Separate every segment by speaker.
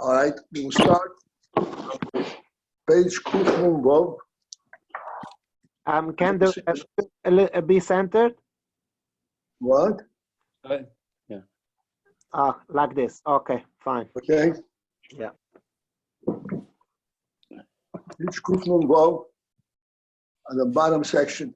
Speaker 1: All right, we will start. Page Kadmon Bob.
Speaker 2: Can the be centered?
Speaker 1: What?
Speaker 3: Yeah.
Speaker 2: Like this. Okay, fine.
Speaker 1: Okay.
Speaker 2: Yeah.
Speaker 1: Page Kadmon Bob on the bottom section.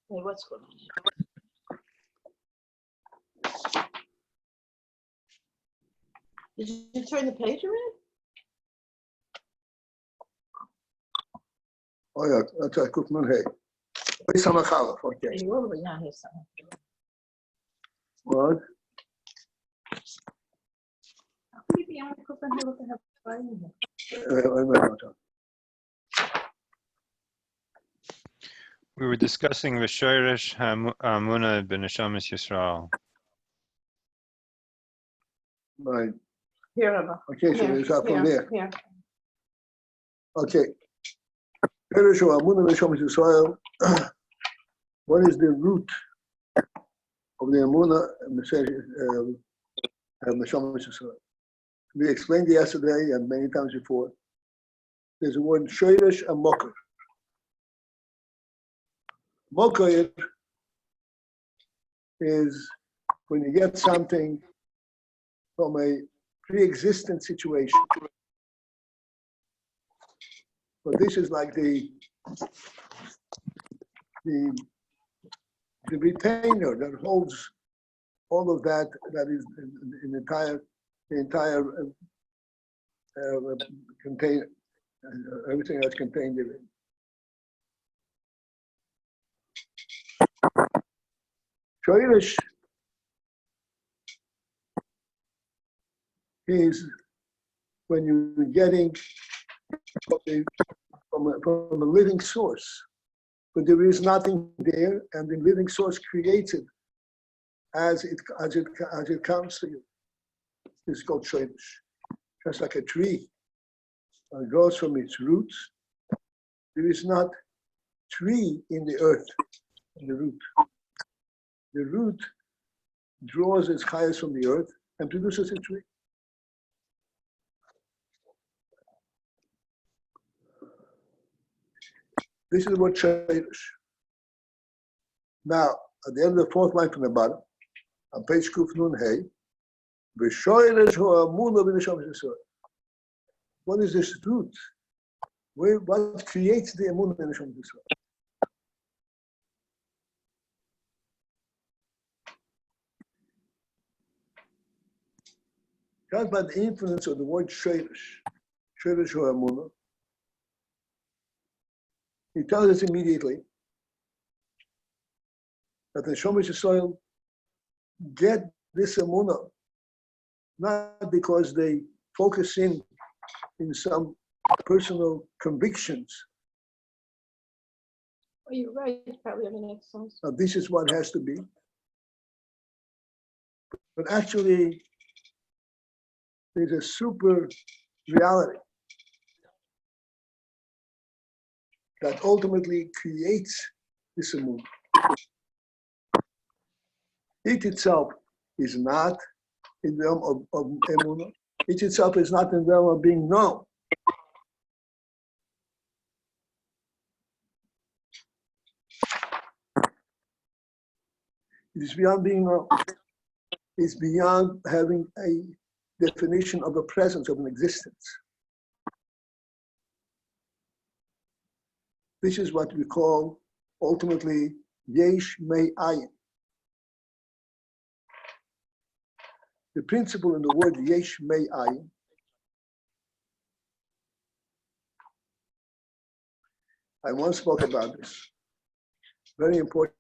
Speaker 4: Hey, what's going on? Did you turn the page around?
Speaker 1: Oh yeah, that's a Kadmon Hey. Wait, Samachalaf. Okay.
Speaker 4: You over now here, son.
Speaker 1: What?
Speaker 4: How can you be on the Kadmon Hey with the AYIN?
Speaker 1: Wait a minute.
Speaker 3: We were discussing V'shoresh Hamuna b'Neshamas Yisrael.
Speaker 1: Right.
Speaker 4: Here, Rebbe.
Speaker 1: Okay, so it's up from there.
Speaker 4: Here.
Speaker 1: Okay. What is the root of the Amuna and Neshamas Yisrael? We explained yesterday and many times before. There's the word shoresh and moker. Moker is when you get something from a pre-existent situation. But this is like the retainer that holds all of that is in the entire container, everything that's contained in it. Shoresh is when you're getting from a living source, but there is nothing there, and the living source creates it as it comes to you. It's called shoresh. Just like a tree, it grows from its roots. There is not tree in the earth, in the root. The root draws its chayas from the earth and produces a tree. This is what shoresh. Now, at the end of the fourth line from the bottom, on page Kadmon Hey, v'shoresh ha'amuna b'Neshamas Yisrael. What is this root? What creates the amuna b'Neshamas Yisrael? Just by the influence of the word shoresh ha'amuna, he tells us immediately that the Neshamas Yisrael get this amuna not because they focus in some personal convictions.
Speaker 4: Oh, you're right. Probably on the next song.
Speaker 1: Now, this is what has to be. But actually, there's a super reality that ultimately creates this amuna. It itself is not in the realm of emuna. It itself is not in the realm of being known. It is beyond being known. It's beyond having a definition of a presence, of an existence. This is what we call ultimately yesh may ayin. The principle in the word yesh may ayin I once spoke about this. Very important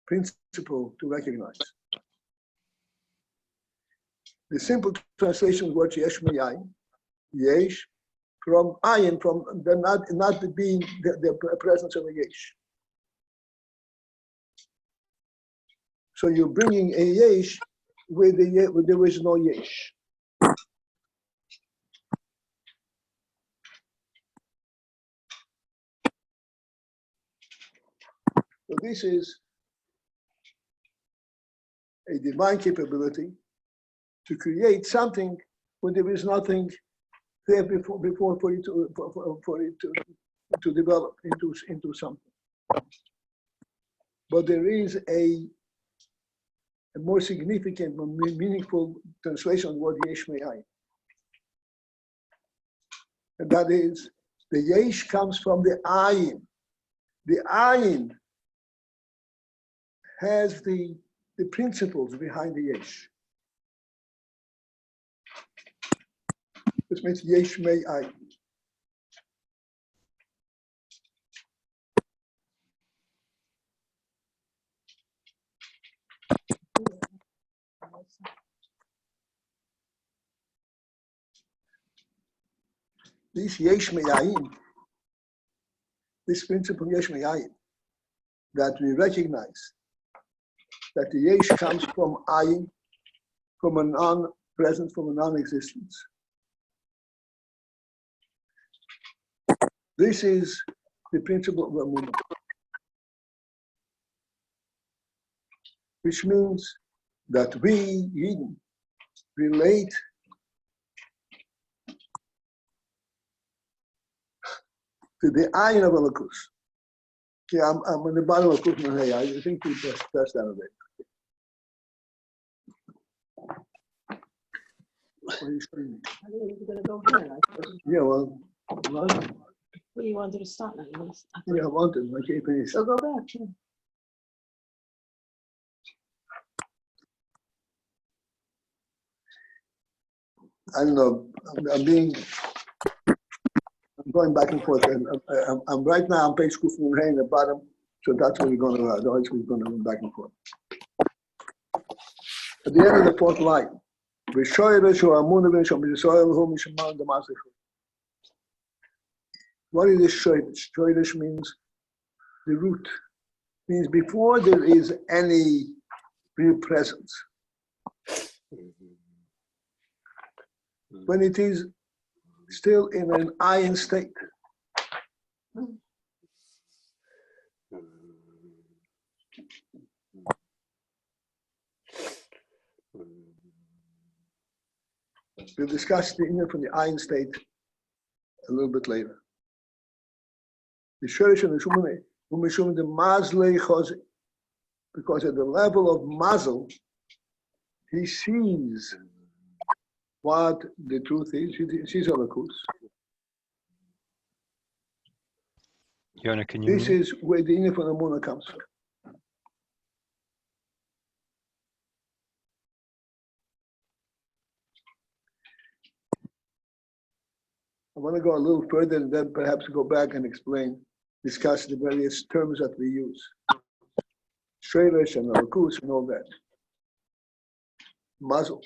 Speaker 1: principle to recognize. The simple translation of the word yesh may ayin, yesh, from ayin, from the not being the presence of a yesh. So you're bringing a yesh where there is no yesh. this is a divine capability to create something when there is nothing there before for it to develop into something. But there is a more significant, more meaningful translation of the word yesh me'ayin. And that is, the yesh comes from the ayin. The ayin has the principles behind the yesh. This means yesh me'ayin. This yesh me'ayin, this principle yesh me'ayin, that we recognize that the yesh comes from ayin, from a non-presence, from a non-existence. This is the principle of Amunah, which means that we, Yidden, relate to the ayin of Elokus. Okay, I'm on the bottom of Kufman Hey. I think we just touched that a bit. What are you saying?
Speaker 4: I think you're going to go here.
Speaker 1: Yeah, well,
Speaker 4: Well, you wanted to start now. You want to start.
Speaker 1: yeah, I wanted. I can't finish.
Speaker 4: So go back. Yeah.
Speaker 1: I don't know. I'm going back and forth. I'm right now on page Kufman Hey in the bottom, so that's where we're going to. Otherwise, we're going to go back and forth. At the end of the fourth line, what is the shoyrish? Shoyrish means the root. Means before there is any real presence. When it is still in an ayin state. We'll discuss the inner from the ayin state a little bit later. The shorish and the shumane, the mazlei chozi, because at the level of mazel, he sees what the truth is. He sees Elokus.
Speaker 3: Yona, can you
Speaker 1: This
Speaker 3: mute?
Speaker 1: is where the inner from the Amunah comes from. I want to go a little further and then perhaps go back and discuss the various terms that we use. Shreirish and Elokus and all that. Mazel.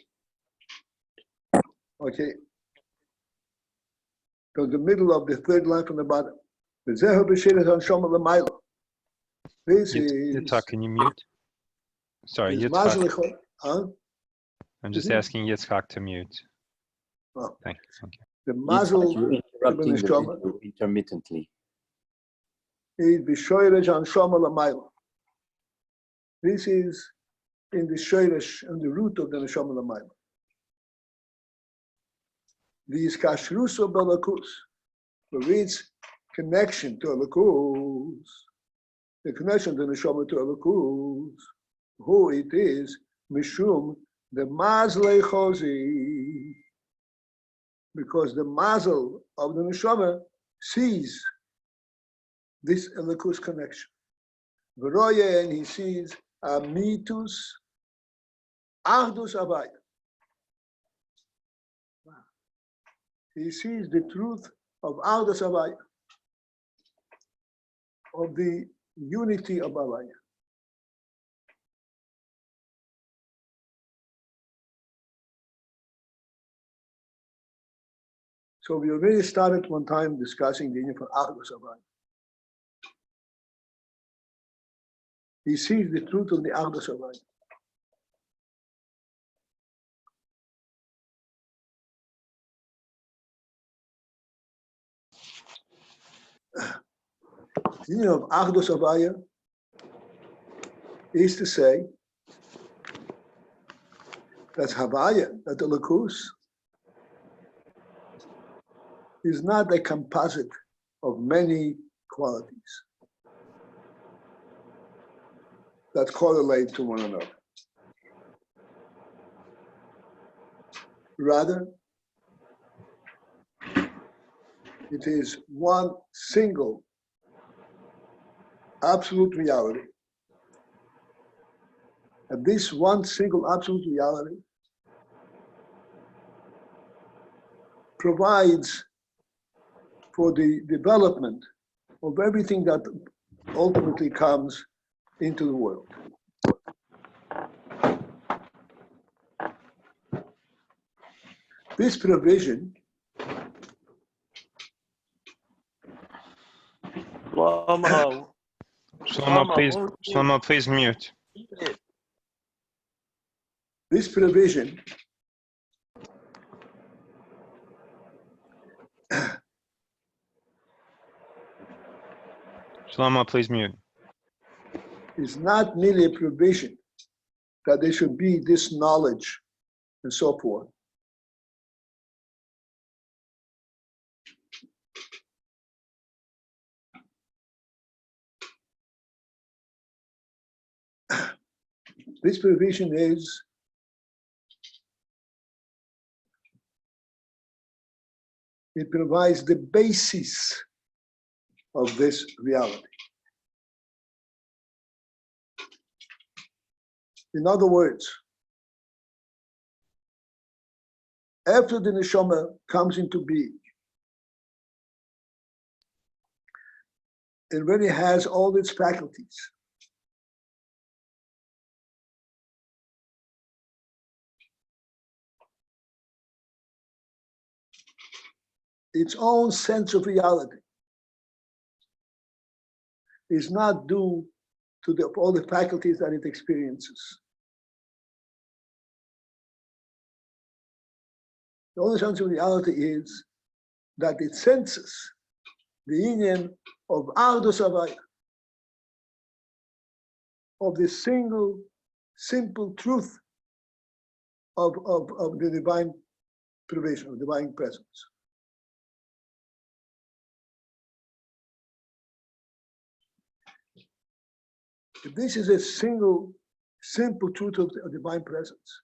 Speaker 1: Okay. So the middle of the third line from the bottom. This is.
Speaker 3: Yitzhak, can you mute? Sorry,
Speaker 1: is
Speaker 3: Yitzhak.
Speaker 1: Mazel. Huh?
Speaker 3: I'm just
Speaker 1: Mhm.
Speaker 3: asking Yitzhak to mute.
Speaker 1: Oh.
Speaker 3: Thank you. Thank you.
Speaker 1: The
Speaker 5: Yitzhak,
Speaker 1: Mazel
Speaker 5: you're interrupting the
Speaker 1: Neshama
Speaker 5: video intermittently.
Speaker 1: is B'shoyresh and Shama Lamayla. This is in the Shoyresh and the root of the Neshama Lamayla. The Iskashruso Belakus, for its connection to Elokus, the connection to Neshama to Elokus, who it is, Mishum, the Mazlei Chozi, because the Mazel of the Neshama sees this Elokus connection. V'roye, and he sees Amitus Achdus Avaya. He sees the truth of Achdus Avaya, of the unity of Avaya. So we already started one time discussing the union for Achdus Avaya. He sees the truth of the Achdus Avaya. The union of Achdus Avaya is to say that's Havaya, that the Lakus is not a composite of many qualities that correlate to one another. Rather, it is one single absolute reality. And this one single absolute reality provides for the development of everything that ultimately comes into the world. This provision
Speaker 3: Shlomo, please mute.
Speaker 1: This provision
Speaker 3: Shlomo, please mute.
Speaker 1: is not merely a provision that there should be this knowledge and so forth. This provision is it provides the basis of this reality. In other words, after the neshama comes into being, it really has all its faculties. Its own sense of reality is not due to all the faculties that it experiences. The only sense of reality is that it senses the union of Ardus Havaya, of the single, simple truth of the divine provision, of divine presence. If this is a single, simple truth of divine presence,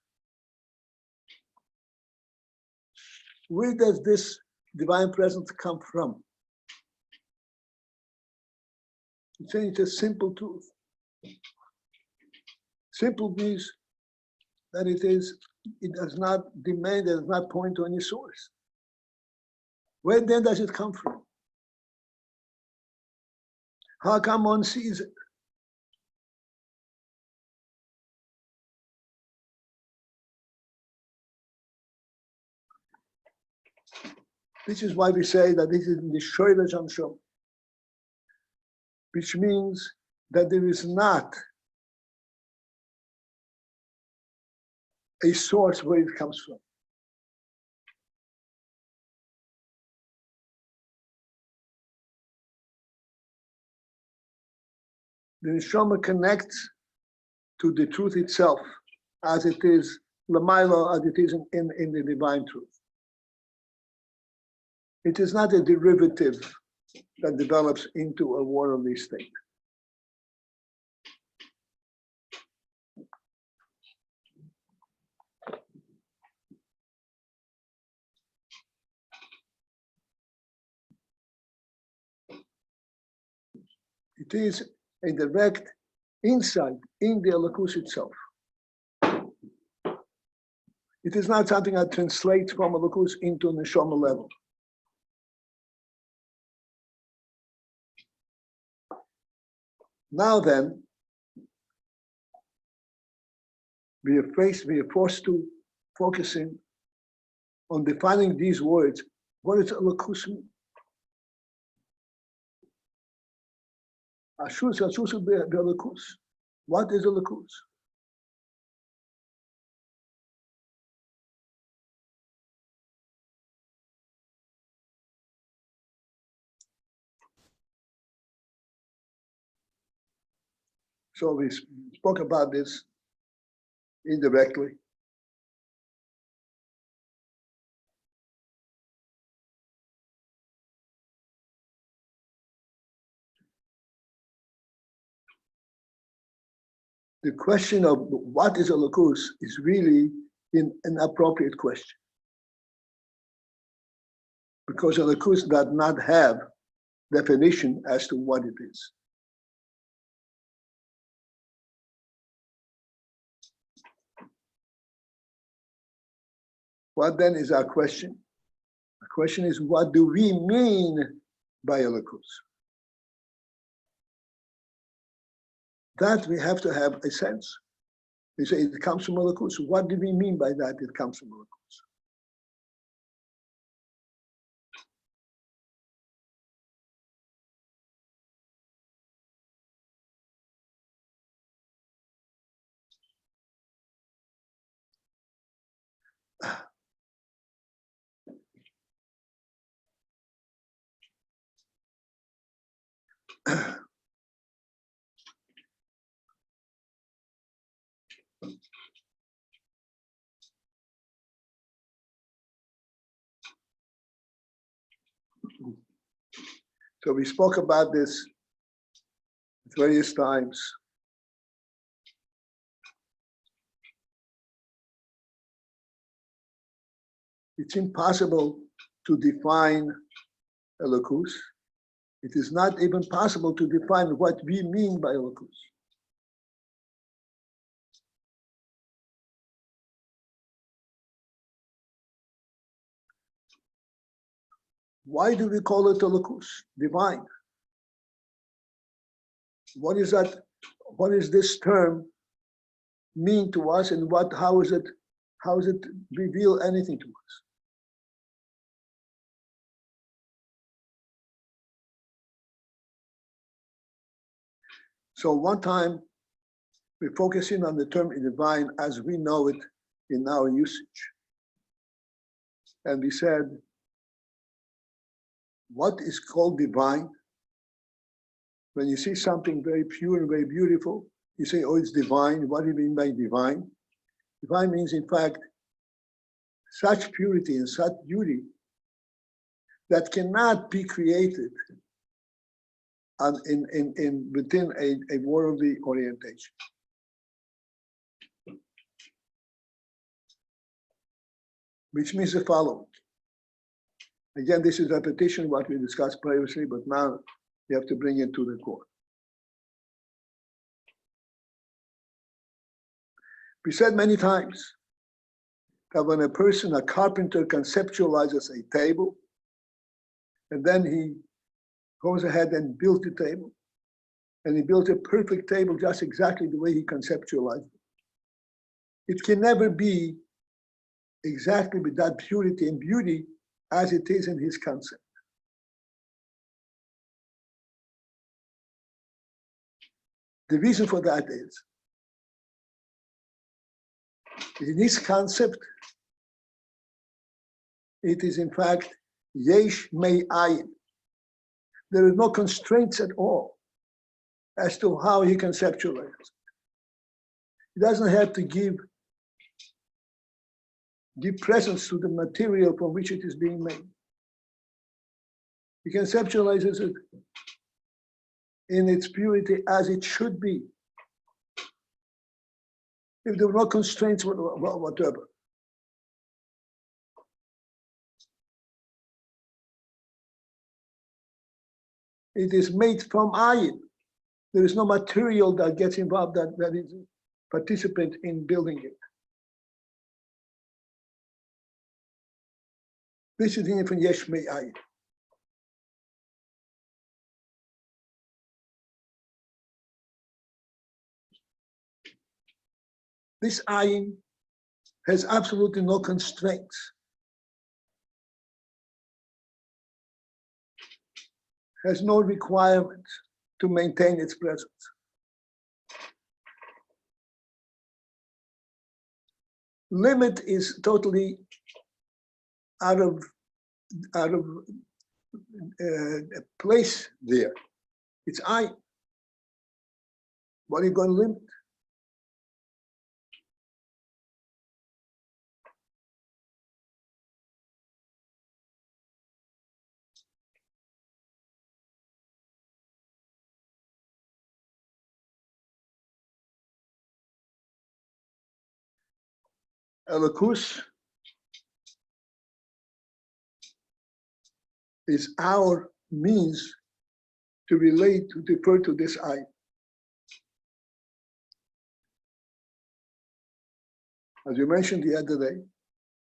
Speaker 1: where does this divine presence come from? It's saying it's a simple truth. Simple means that it does not demand, it does not point to any source. Where then does it come from? How come one sees it? This is why we say that this is the Shoylesh Hamshom, which means that there is not a source where it comes from. The neshama connects to the truth itself, as it is Lamaila, as it is in the divine truth. It is not a derivative that develops into a worldly state. It is a direct insight in the Elokus itself. It is not something that translates from Elokus into a neshama level. Now then, we are forced to focus in on defining these words. What does Elokus mean? Ashus be'Elokus. What is Elokus? So we spoke about this indirectly. The question of what is a Elokus is really an appropriate question. Because a Elokus does not have definition as to what it is. What then is our question? The question is, what do we mean by Elokus? That we have to have a sense. We say it comes from Elokus. What do we mean by that? It comes from Elokus. So we spoke about this various times. It's impossible to define Elokus. It is not even possible to define what we mean by Elokus. Why do we call it Elokus, divine? What is that? What is this term mean to us, and how is it reveal anything to us? So one time we're focusing on the term divine as we know it in our usage. And we said, what is called divine? When you see something very pure and very beautiful, you say, oh, it's divine. What do you mean by divine? Divine means, in fact, such purity and such beauty that cannot be created within a worldly orientation. Which means the following. Again, this is repetition of what we discussed previously, but now you have to bring it to the core. We said many times that when a carpenter conceptualizes a table, and then he goes ahead and builds the table, and he builds a perfect table just exactly the way he conceptualized it. It can never be exactly with that purity and beauty as it is in his concept. The reason for that is, in his concept, it is in fact yesh may ayin. There are no constraints at all as to how he conceptualizes. He doesn't have to give presence to the material from which it is being made. He conceptualizes it in its purity as it should be. If there were no constraints whatever. It is made from AYIN. There is no material that gets involved that is participant in building it. This is the meaning from yesh may ayin. This ayin has absolutely no constraints. Has no requirement to maintain its presence. Limit is totally out of place there. It's ayin. What are you going to limit? Elokus is our means to relate, to refer to this I. As you mentioned the other day,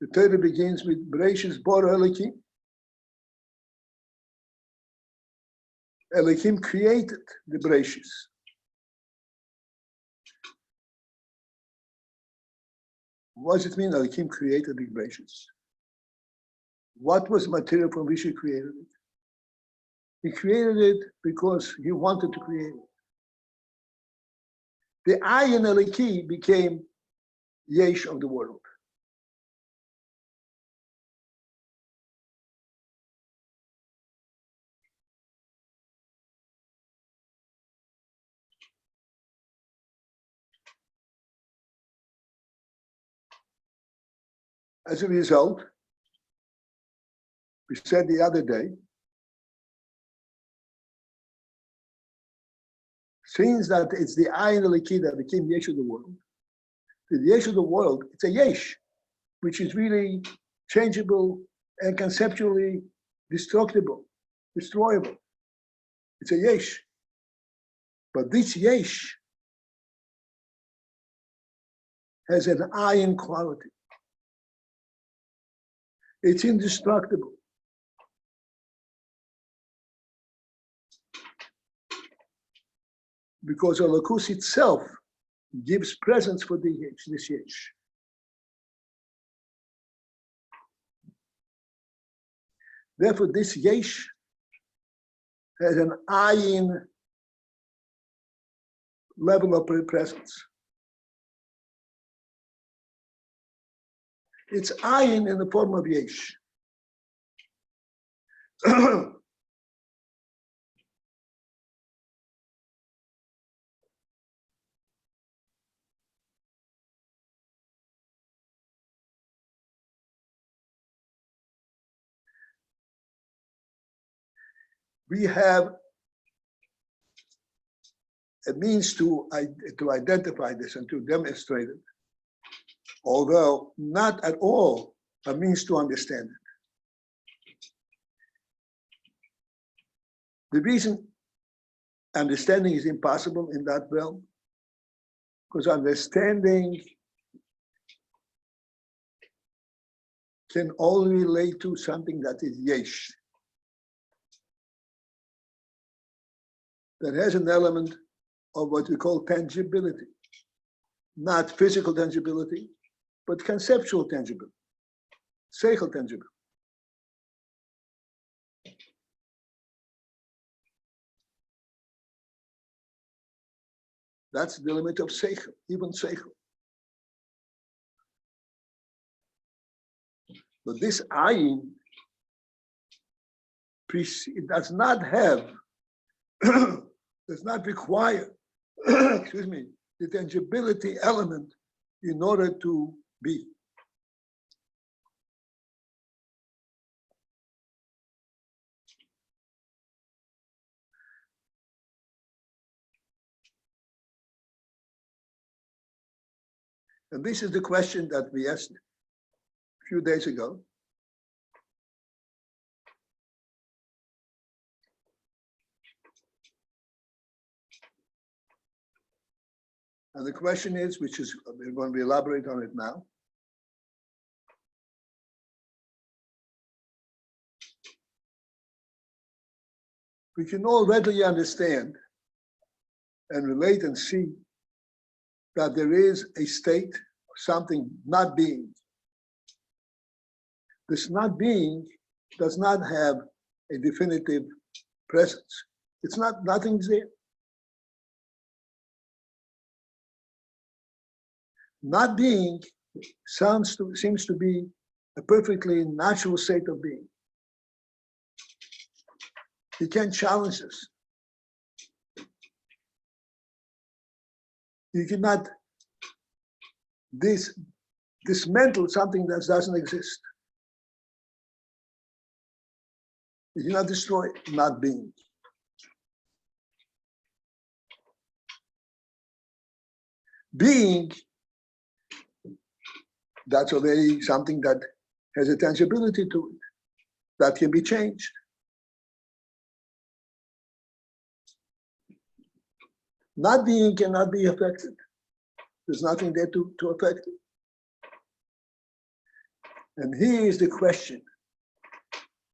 Speaker 1: the Torah begins with Bereshis Bora Elokim. Elokim created the Bereshis. What does it mean Elokim created the Bereshis? What was material from which he created it? He created it because he wanted to create it. The AYIN Elokim became Yesh of the world. As a result, we said the other day, since that it's the AYIN Elokim that became Yesh of the world, the Yesh of the world, it's a Yesh, which is really changeable and conceptually destroyable. It's a Yesh. But this Yesh has an AYIN quality. It's indestructible. Because Elokus itself gives presence for the Yesh, this Yesh. Therefore, this Yesh has an AYIN level of presence. It's AYIN in the form of Yesh. We have a means to identify this and to demonstrate it, although not at all a means to understand it. The reason understanding is impossible in that realm, because understanding can only relate to something that is yesh, that has an element of what we call tangibility, not physical tangibility, but conceptual tangibility, Sechel tangibility. That's the limit of Sechel, even Sechel. But this AYIN, it does not have, does not require, excuse me, the tangibility element in order to be. And this is the question that we asked a few days ago. And the question is, which is, we're going to elaborate on it now. We can all readily understand and relate and see that there is a state, something not being. This not being does not have a definitive presence. It's not, nothing's there. Not being seems to be a perfectly natural state of being. You can't challenge this. You cannot dismantle something that doesn't exist. You cannot destroy not being. Being, that's already something that has a tangibility to it, that can be changed. Not being cannot be affected. There's nothing there to affect it. And here is the question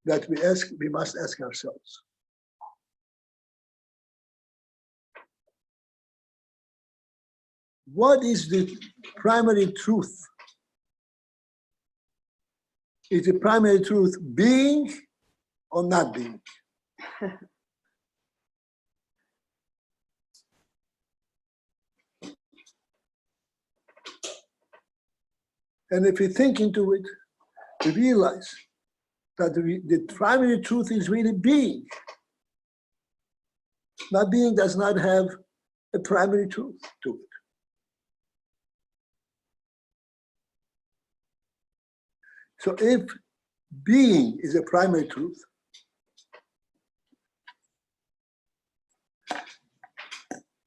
Speaker 1: that we must ask ourselves. What is the primary truth? Is the primary truth being or not being? And if we think into it, we realize that the primary truth is really being. Not being does not have a primary truth to it. So if being is a primary truth,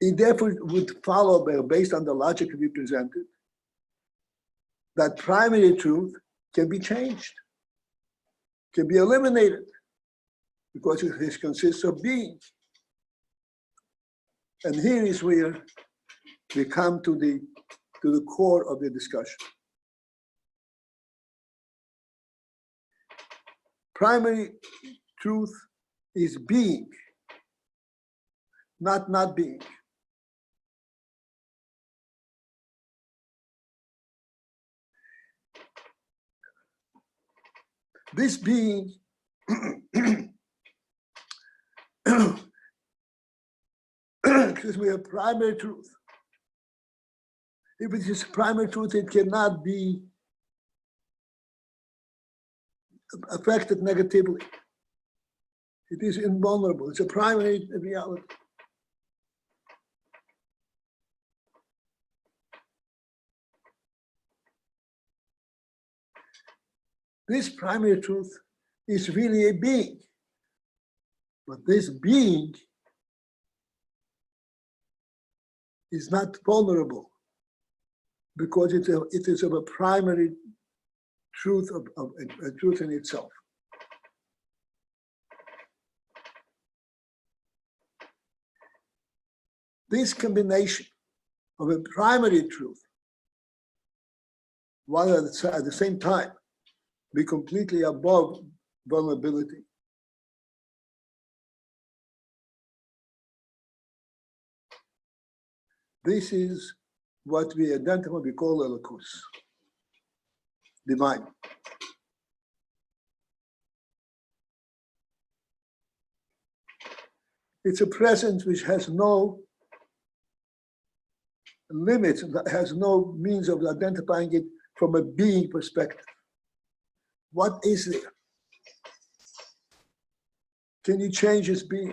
Speaker 1: it therefore would follow, based on the logic we presented, that primary truth can be changed, can be eliminated, because it consists of being. And here is where we come to the core of the discussion. Primary truth is being, not being. This being excuse me, a primary truth. If it is primary truth, it cannot be affected negatively. It is invulnerable. It's a primary reality. This primary truth is really a being. But this being is not vulnerable because it is of a primary truth, of a truth in itself. This combination of a primary truth, while at the same time be completely above vulnerability, this is what we identify, we call Elokus, divine. It's a presence which has no limits, has no means of identifying it from a being perspective. What is there? Can you change its being?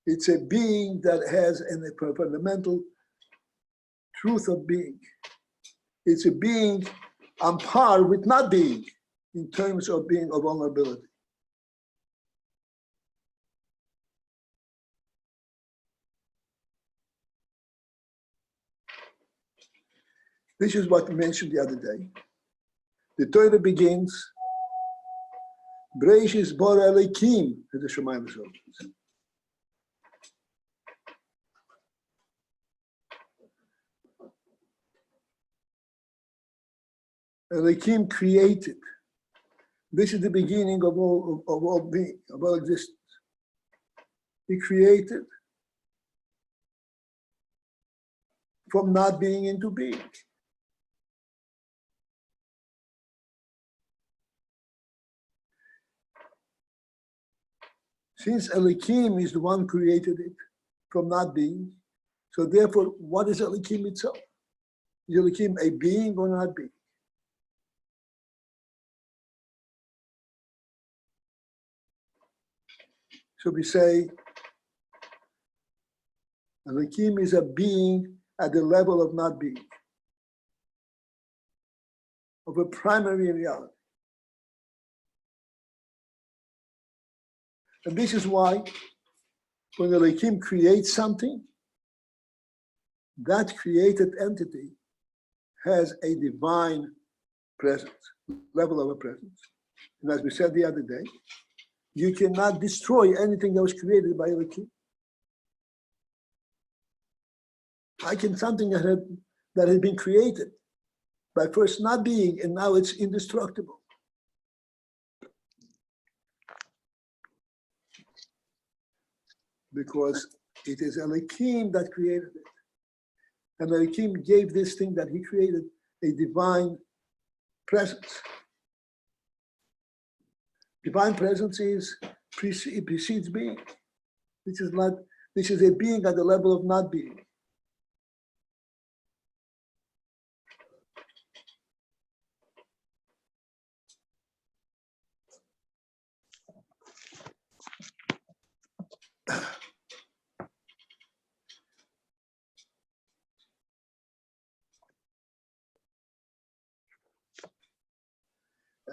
Speaker 1: It's a being that has a fundamental truth of being. It's a being on par with not being in terms of being of vulnerability. This is what we mentioned the other day. The Torah begins, Breishis bar Elokim, as the Shemayim says. Elokim created. This is the beginning of all being, of all existence. He created from not being into being. Since Elokim is the one who created it from not being, so therefore, what is Elokim itself? Is Elokim a being or not being? So we say, Elohim is a being at the level of not being, of a primary reality. And this is why when Elohim creates something, that created entity has a divine presence, level of a presence. And as we said the other day, you cannot destroy anything that was created by Elohim. How can something that had been created by first not being and now it's indestructible? Because it is Elohim that created it. And Elohim gave this thing that he created a divine presence. Divine presence it precedes being. This is a being at the level of not being.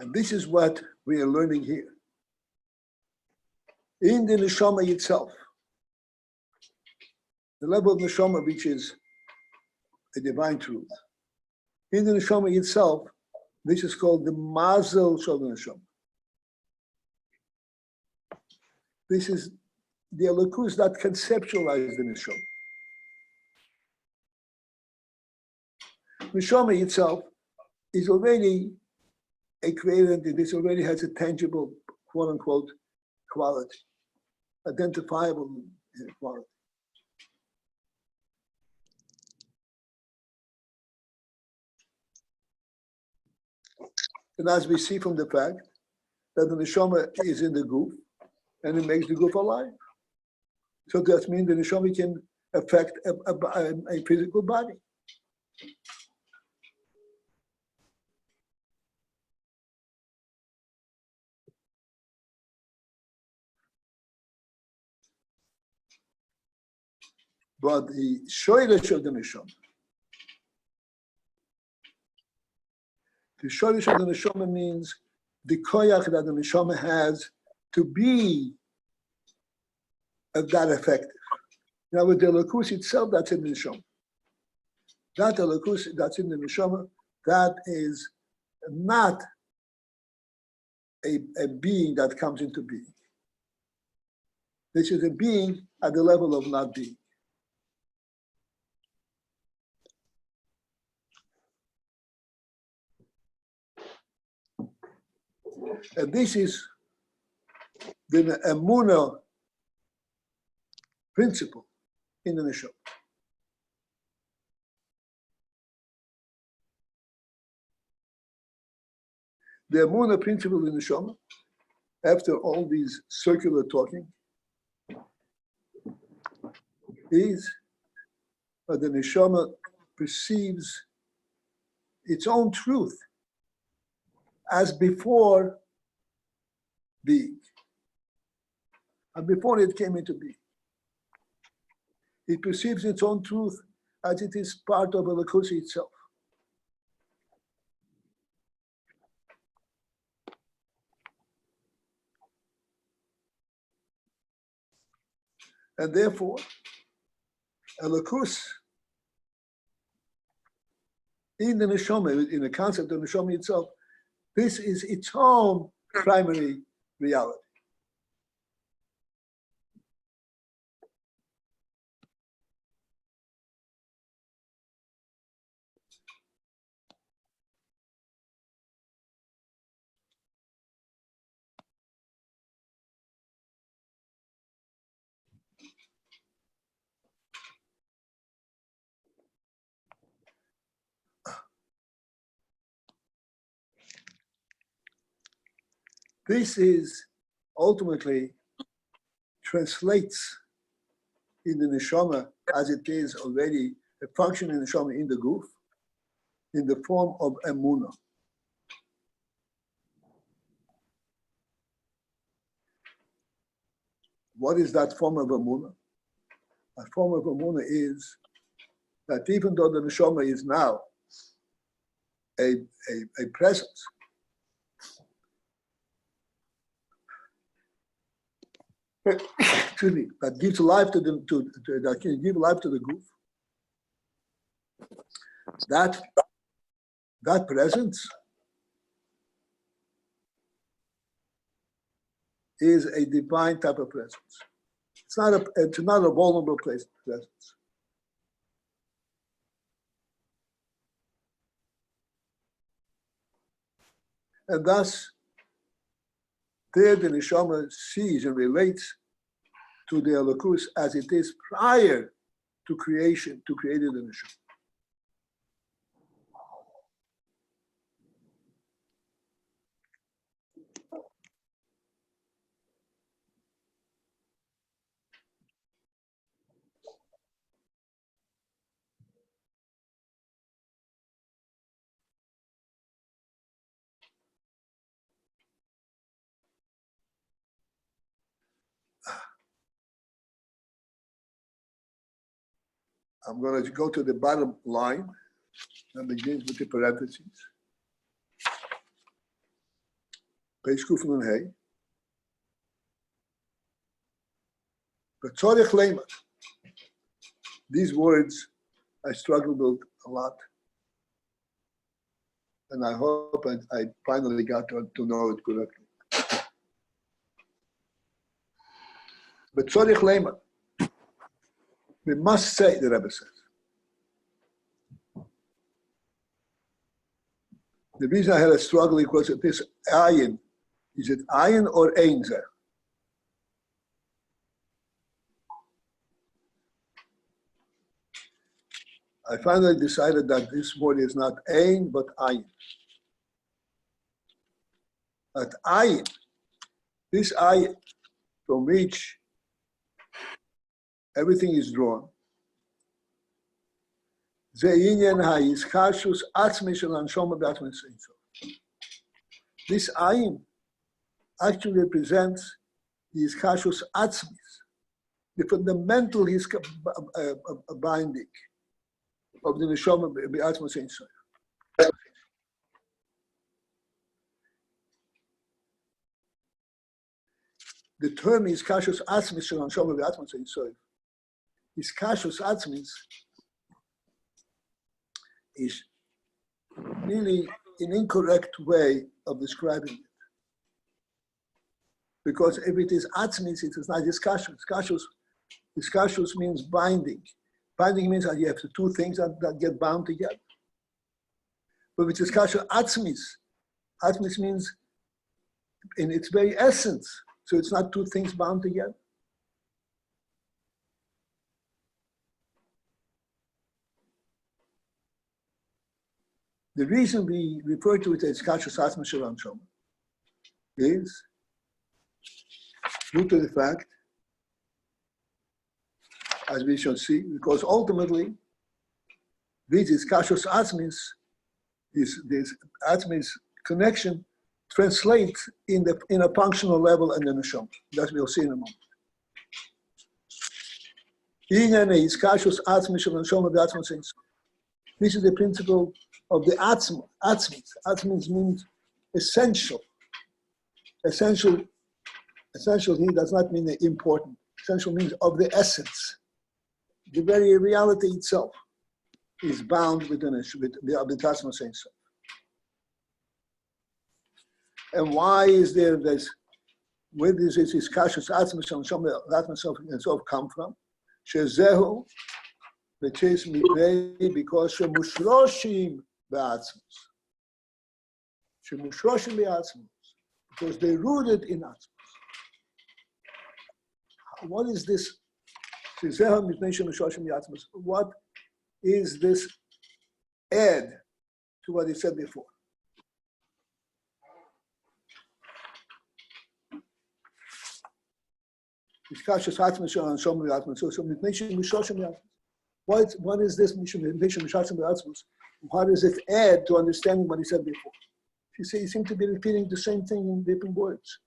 Speaker 1: And this is what we are learning here. In the neshama itself, the level of neshama, which is a divine truth. In the neshama itself, this is called the mazel shel neshama. This is the elokus that conceptualizes the neshama. Neshama itself is already a created entity. This already has a tangible, quote unquote, quality, identifiable quality. And as we see from the fact that the neshama is in the goof and it makes the goof alive. So that means the neshama can affect a physical body. But the shoyresh of the neshama, means the koyach that the neshama has to be that effective. Now with the elokus itself, that's in the neshama. That elokus that's in the neshama, that is not a being that comes into being. This is a being at the level of not being. And this is the emunah principle in the neshama. The emunah principle in the neshama, after all these circular talking, is that the neshama perceives its own truth as before being, and before it came into being. It perceives its own truth as it is part of Elokus itself. And therefore, Elokus in the neshama, in the concept of neshama itself, this is its own primary reality. This is ultimately translates in the neshama as it is already a function in the neshama in the goof, in the form of emunah. What is that form of Emunah? That form of Emunah is that even though the neshama is now a presence, excuse me, that gives life to the that can give life to the goof. That presence is a divine type of presence. It's not a vulnerable presence. And thus, there the neshama sees and relates to the elokus as it is prior to creation, to creating the neshama. I'm going to go to the bottom line that begins with the parentheses. Page Kufun and Hey. But Tzorich Lema. These words I struggled with a lot. And I hope I finally got to know it correctly. But Tzorich Lema. We must say, the Rebbe says. The reason I had a struggle because this AYIN, is it AYIN or AYIN? I finally decided that this word is not AYIN, but AYIN. At AYIN, this AYIN, from which everything is drawn, this AYIN actually represents the iskashus atzmis, the fundamental binding of the neshama be'atzmas ein sof. The term iskashus atzmis shel neshama be'atzmas ein sof. Iskashus atzmis is really an incorrect way of describing it. Because if it is atzmis, it is not iskashus. Iskashus means binding. Binding means that you have the two things that get bound together. But with iskashus atzmis means in its very essence. So it's not two things bound together. The reason we refer to it as Kashus Atzma Shel Neshama is due to the fact, as we shall see, because ultimately, this Kashus Atzmis, this Atzmis connection, translates in a functional level in the Neshama. That we'll see in a moment. This is the principle of the atzma. Atzmis means essential. Essential here does not mean important. Essential means of the essence. The very reality itself is bound with the atzma saying so. And why is there this? Where does this kashus atzma and so come from? Shezehu. Because shemushroshim be'atzmos. Shemushroshim be'atzmos. Because they're rooted in atzmos. What is this? What is this add to what he said before? What is this mission? How does it add to understanding what he said before? You see, he seems to be repeating the same thing in different words.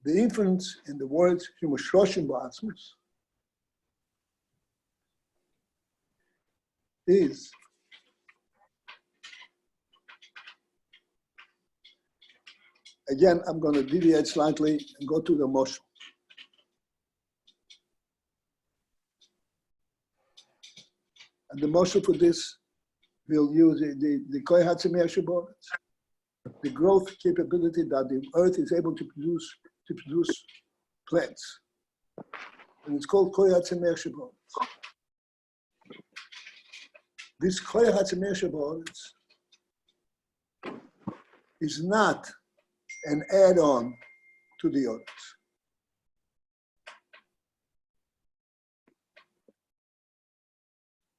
Speaker 1: the inference in the words Shmuel Ba'atzmus is again, I'm going to deviate slightly and go to the motion. And the motion for this, we'll use the Koy Hatzimei Shabbat, the growth capability that the earth is able to produce plants. And it's called Koy Hatzimei Shabbat. This Koy Hatzimei Shabbat is not an add-on to the others.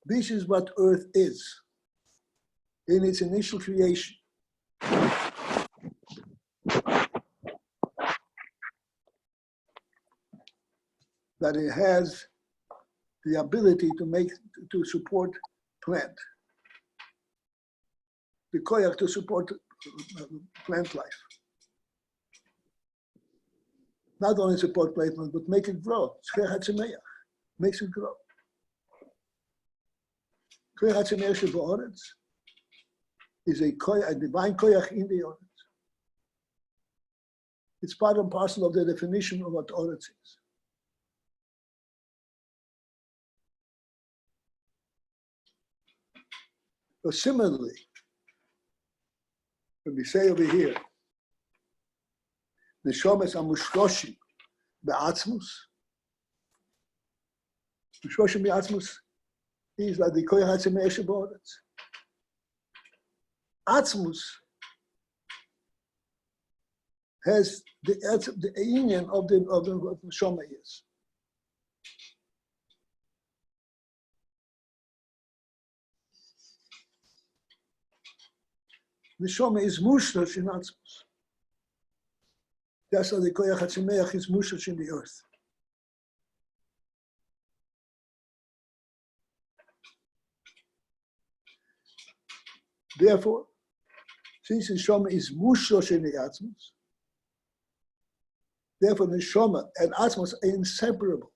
Speaker 1: This is what earth is in its initial creation. That it has the ability to support plant. The koyach to support plant life. Not only support plant life, but make it grow. Makes it grow. Koyach Hatzimei is a divine koyach in the Oretz. It's part and parcel of the definition of what Oretz is. So similarly, when we say over here, Neshomes Amushloshim Be'atzmus, Mushloshim Be'atzmus is like the Koyach Hatzimei Shabbat. Atzmus has the AYIN of the Neshama is. Neshama is mushrosh in Atzmus. That's how the Koyach Hatzimei is mushrosh in the earth. Therefore, since Neshama is mushrosh in the Atzmus, therefore Neshama and Atzmus are inseparable.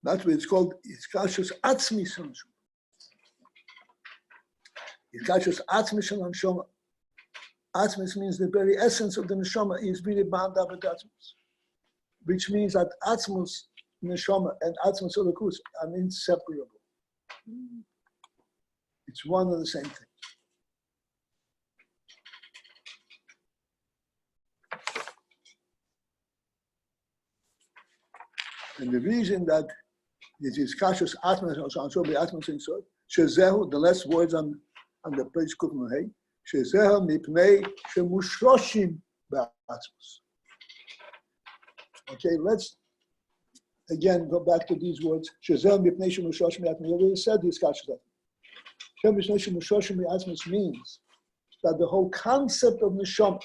Speaker 1: That's what it's called. It's Kashus Atzmi Shalom. It's Kashus Atzmi Shalom Shoma. Atzmis means the very essence of the neshama is really bound up with Atzmus, which means that Atzmus neshama and Atzmus Elokus are inseparable. It's one and the same thing. And the reason that it is Kashus Atmas also be Atmas in so Shezehu, the last words on the page Kufman Hey, Shezehu Mipnei Shemushroshim Be'atzmus. Okay, let's again go back to these words. Shezehu Mipnei Shemushroshim Be'atzmus. We already said these Kashus. Shemushroshim Be'atzmus means that the whole concept of Neshama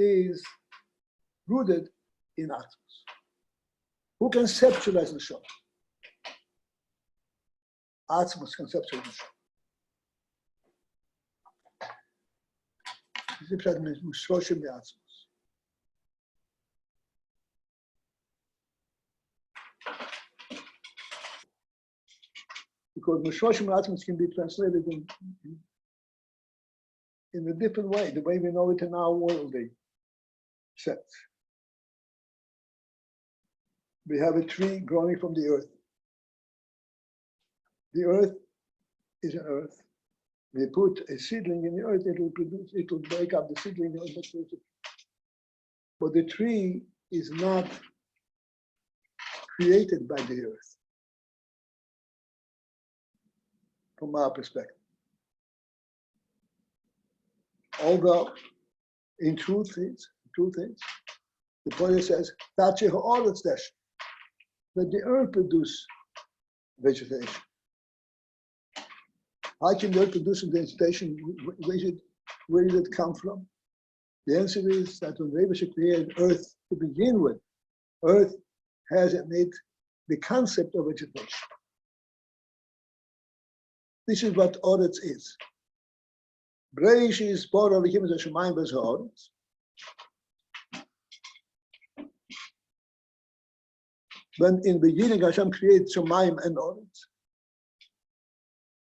Speaker 1: is rooted in Atzmus. Who conceptualizes Neshama? Atzmus conceptualizes Neshama. Because Mishroshim Atzmus can be translated in a different way, the way we know it in our worldly sense. We have a tree growing from the earth. The earth is an earth. We put a seedling in the earth, it will break up the seedling. But the tree is not created by the earth, from our perspective. Although, in truth is, the Torah says, the that the earth produces vegetation. How can the earth produce vegetation? Where did it come from? The answer is that when Rebbe created earth to begin with, earth has in it the concept of vegetation. This is what Oretz is. Breish is part of the Himmel Shemayim Bez Haaretz. When in the beginning Hashem created Shemayim and Oretz,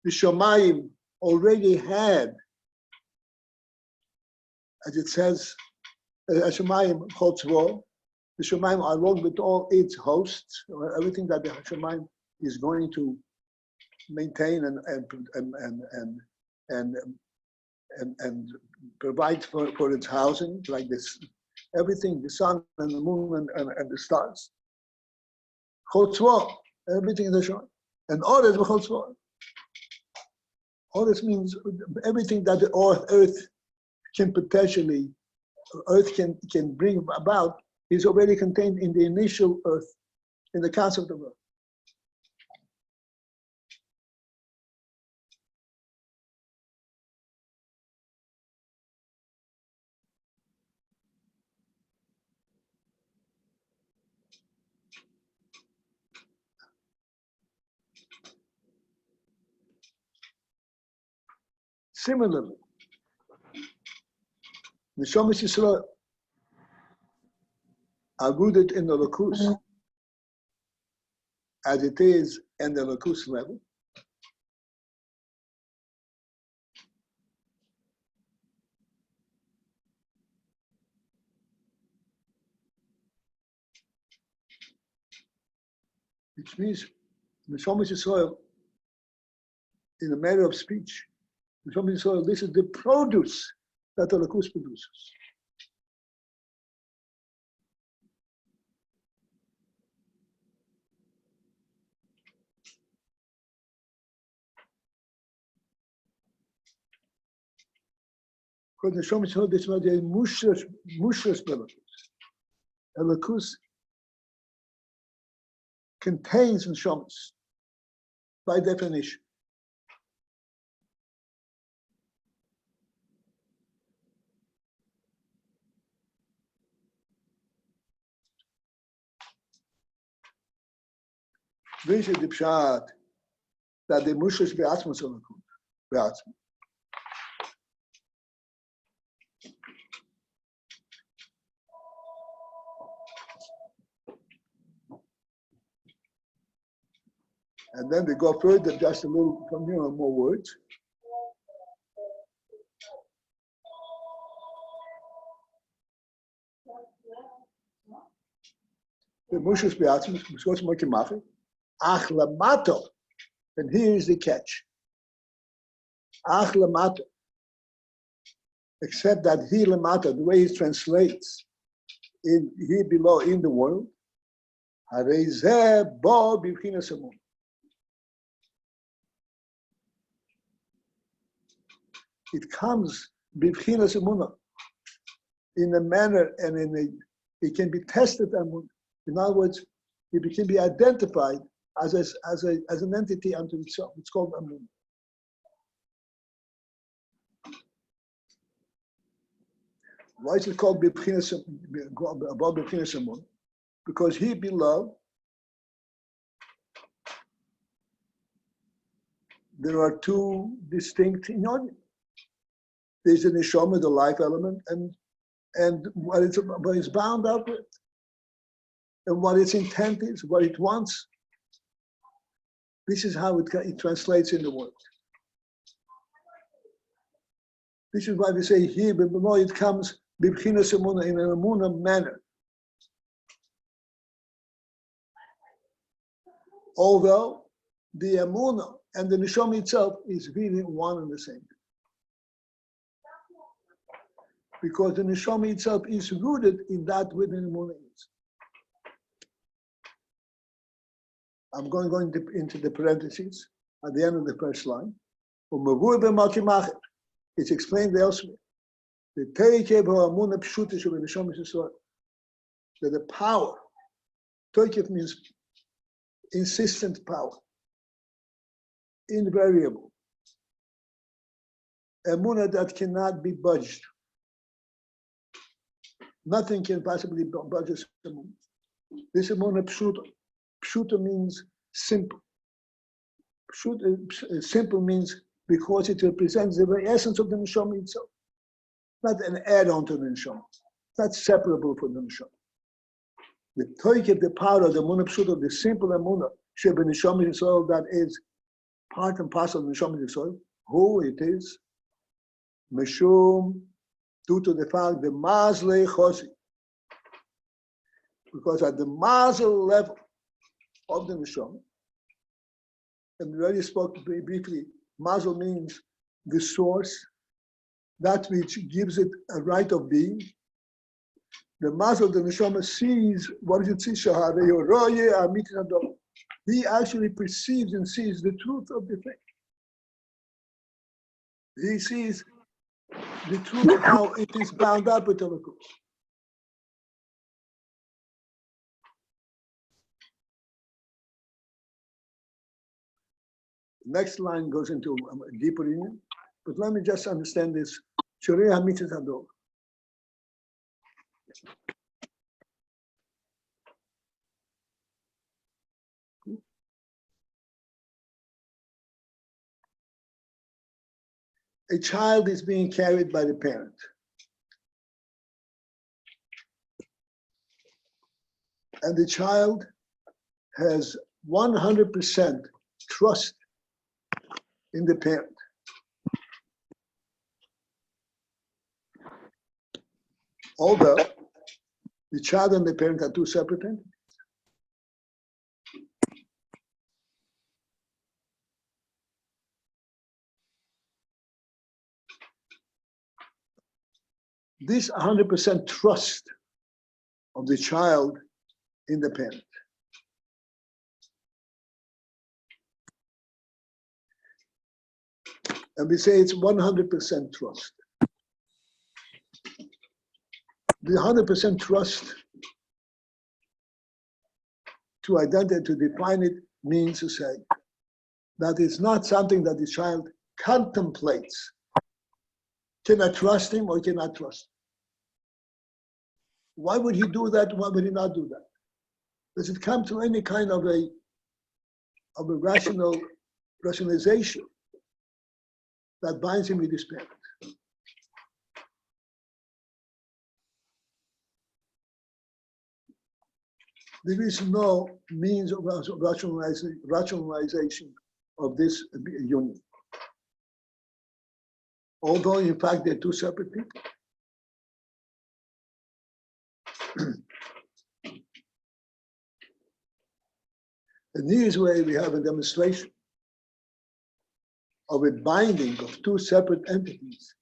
Speaker 1: the Shemayim already had, as it says, Shemayim Chotzvo, the Shemayim along with all its hosts, or everything that the Shemayim is going to maintain and provide for its housing, like this, everything, the sun and the moon and the stars. Chotzvo, everything in the Shemayim. And Oretz Chotzvo. Oretz means everything that the earth can potentially, earth can bring about is already contained in the initial earth, in the concept of earth. Similarly, the Neshamas Yisrael are rooted in the Lakus, as it is in the Lakus level. Which means Neshamas Yisrael, in a matter of speech, Neshamas Yisrael, this is the produce that the Lakus produces. Because the Neshamas Yisrael, this is what they mushras belakus. The Lakus contains Neshamas by definition. This is the pshat that the mushras be'atzmos are be'atzmos. And then they go further, just a little, more words. The mushras be'atzmos, mushras mokimachi. Ach lamato, and here is the catch. Ach lamato, except that he lamato, the way he translates, in here below in the world, harezeh bo b'chinas emunah. It comes b'chinas emunah in a manner and it can be tested. In other words, it can be identified as an entity unto itself. It's called Amun. Why is it called B'chinas Amun? Because he, beloved, there are two distinct inyanim. There's the neshama, the life element, and what it's bound up with, and what its intent is, what it wants. This is how it translates in the world. This is why we say here, but below it comes b'chinas emunah, in an emunah manner. Although the emunah and the neshama itself is really one and the same. Because the neshama itself is rooted in that which the emunah is. I'm going into the parentheses at the end of the first line. It's explained elsewhere. That the power, Toikev means insistent power, invariable, emunah that cannot be budged. Nothing can possibly budge this emunah. This emunah pshuta. Pshuta means simple. Simple means because it represents the very essence of the neshama itself, not an add-on to the neshama. It's not separable from the neshama. The toik, the power of the emunah pshuta, the simple emunah, sheba neshama yisrael, that is part and parcel of the neshama yisrael. Who it is? Meshum, due to the fact the mazle chosi, because at the mazel level of the neshama, and we already spoke briefly, mazel means the source, that which gives it a right of being. The mazel, the neshama sees, what does it see? He actually perceives and sees the truth of the thing. He sees the truth of how it is bound up with the Elokus. Next line goes into a deeper union, but let me just understand this. A child is being carried by the parent. And the child has 100% trust in the parent. Although the child and the parent are two separate entities. This 100% trust of the child in the parent. And we say it's 100% trust. The 100% trust, to identify, to define it, means to say that it's not something that the child contemplates. Can I trust him or can I trust him? Why would he do that? Why would he not do that? Does it come to any kind of a rationalization that binds him with his parent? There is no means of rationalization of this union. Although, in fact, they're two separate people. In this way, we have a demonstration of a binding of two separate entities.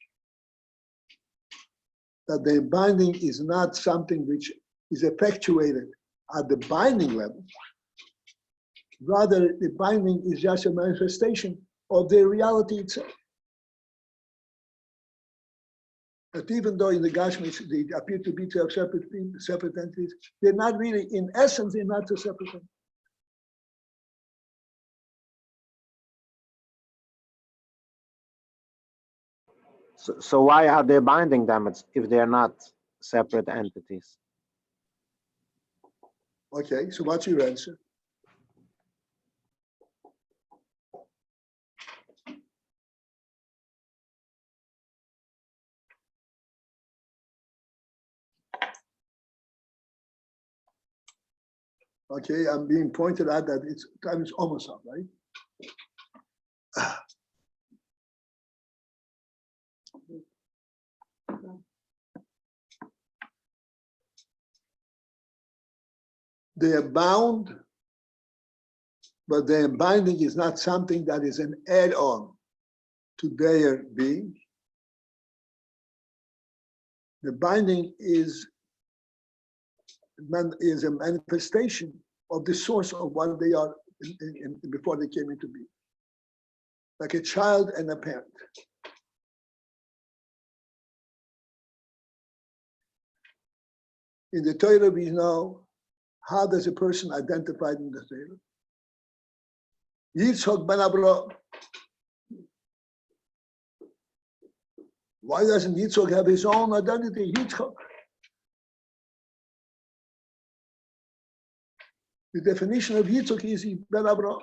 Speaker 1: That the binding is not something which is effectuated at the binding level. Rather, the binding is just a manifestation of the reality itself. That even though in the Gashmis they appear to be two separate entities, they're not really, in essence, they're not two separate entities.
Speaker 2: So why are they binding them if they're not separate entities?
Speaker 1: Okay, so what's your answer? Okay, I'm being pointed out that it's time is almost up, right? They are bound, but their binding is not something that is an add-on to their being. The binding is a manifestation of the source of what they are before they came into being. Like a child and a parent. In the Torah, we know how does a person identified in the Torah? Yitzchok ben Abraham. Why doesn't Yitzchok have his own identity? Yitzchok. The definition of Yitzchok is ben Abraham.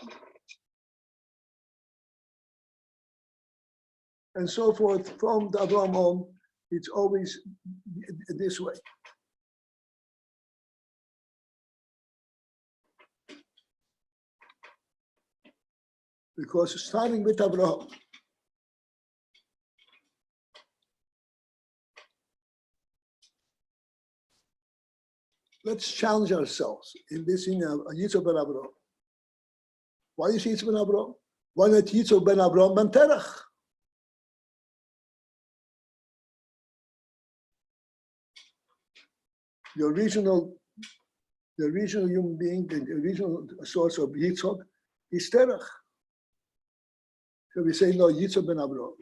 Speaker 1: And so forth, from the Abraham on, it's always this way. Because starting with Abraham, let's challenge ourselves in this Yitzchok ben Abraham. Why is Yitzchok ben Abraham? Why not Yitzchok ben Abraham ben Terach? The original human being, the original source of Yitzchok is Terach. So we say, no, Yitzchok ben Abraham.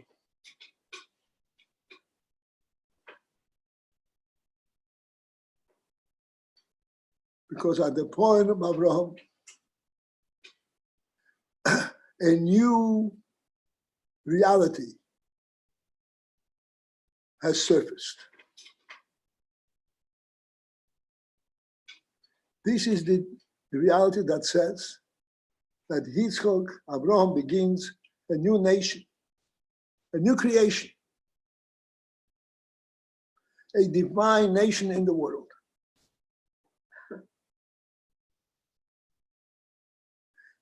Speaker 1: Because at the point of Abraham, a new reality has surfaced. This is the reality that says that Yitzchok, Abraham begins a new nation, a new creation, a divine nation in the world.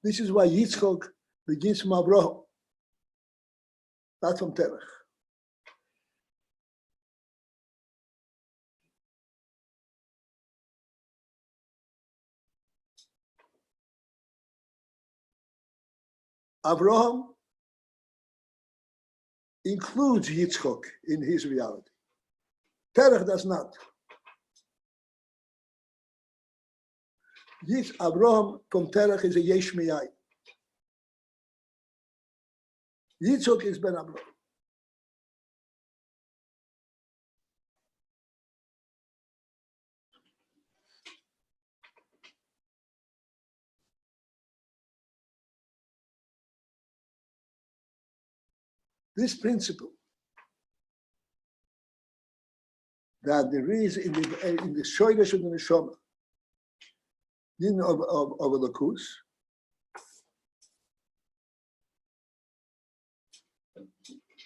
Speaker 1: This is why Yitzchok begins from Abraham, not from Terach. Abraham includes Yitzchok in his reality. Terach does not. Abraham from Terach is a Yesh Me'ayin. Yitzchok is Ben Abraham. This principle that there is in the Shoyresh of the Neshama, of a Lakus,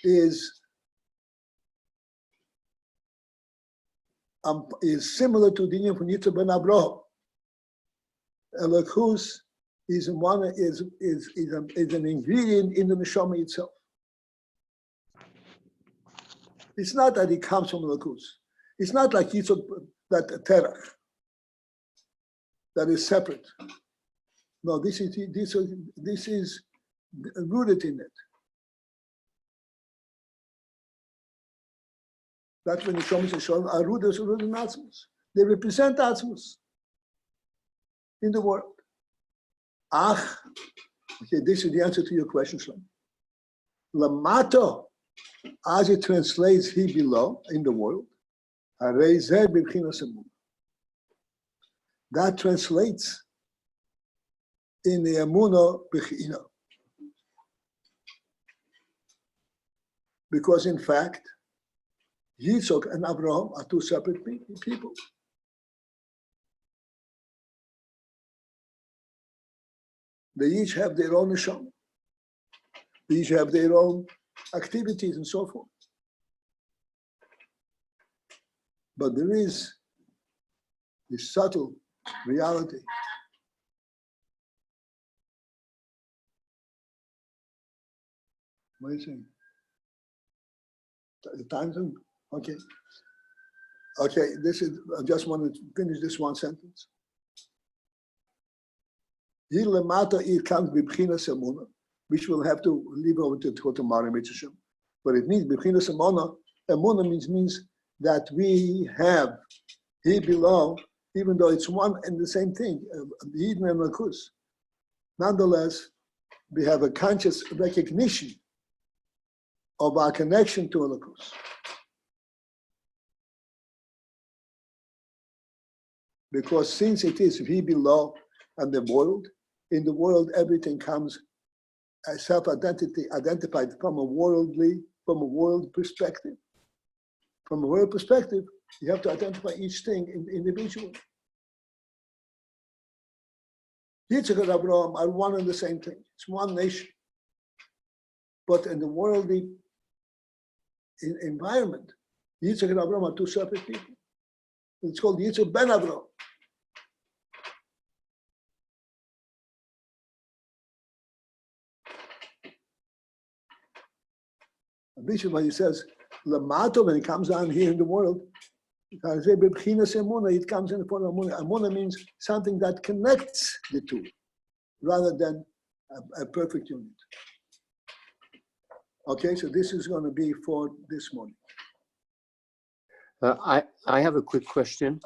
Speaker 1: is similar to the Yitzchok ben Abraham. A Lakus is an ingredient in the Neshama itself. It's not that it comes from Lakus. It's not like Yitzchok, that Terach, that is separate. No, this is rooted in it. That's when the Shomas and Shalom are rooted in Atzmus. They represent Atzmus in the world. Okay, this is the answer to your question, Shlomo. Lamato, as it translates he below in the world, that translates in the Emunah B'china. Because in fact, Yitzchok and Abraham are two separate people. They each have their own neshama. They each have their own activities and so forth. But there is this subtle reality. What are you saying? The time zone? Okay. Okay, I just want to finish this one sentence. Which we'll have to leave over to tomorrow, Mitzvah. But it means B'chinas Emunah means that we have, he below, even though it's one and the same thing, Eden and Lakus. Nonetheless, we have a conscious recognition of our connection to a Lakus. Because since it is he below and the world, in the world everything comes self-identity identified from a world perspective. From a world perspective, you have to identify each thing individually. Yitzchak and Abraham are one and the same thing. It's one nation. But in the worldly environment, Yitzchak and Abraham are two separate people. It's called Yitzchak ben Abraham. Bishop, when he says, Lamato, when it comes down here in the world, it comes in the form of Amunah. Amunah means something that connects the two, rather than a perfect unit. Okay, so this is going to be for this morning.
Speaker 5: I have a quick question.